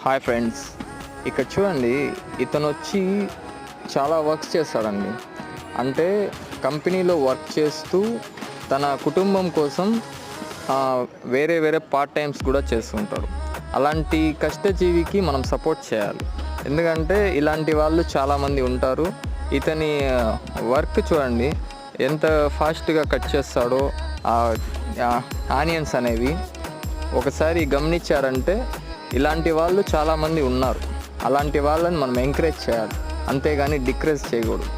Hi friends, ఇక్కడ చూడండి. ఇతను వచ్చి చాలా వర్క్స్ చేస్తాడండి. అంటే కంపెనీలో వర్క్ చేస్తూ తన కుటుంబం కోసం వేరే వేరే పార్ట్ టైమ్స్ కూడా చేస్తుంటారు. అలాంటి కష్టజీవికి మనం సపోర్ట్ చేయాలి. ఎందుకంటే ఇలాంటి వాళ్ళు చాలామంది ఉంటారు. ఇతని వర్క్ చూడండి, ఎంత ఫాస్ట్గా కట్ చేస్తాడో ఆనియన్స్ అనేవి. ఒకసారి గమనించారంటే ఇలాంటి వాళ్ళు చాలామంది ఉన్నారు. అలాంటి వాళ్ళని మనం ఎంకరేజ్ చేయాలి, అంతేగాని డిక్రేజ్ చేయకూడదు.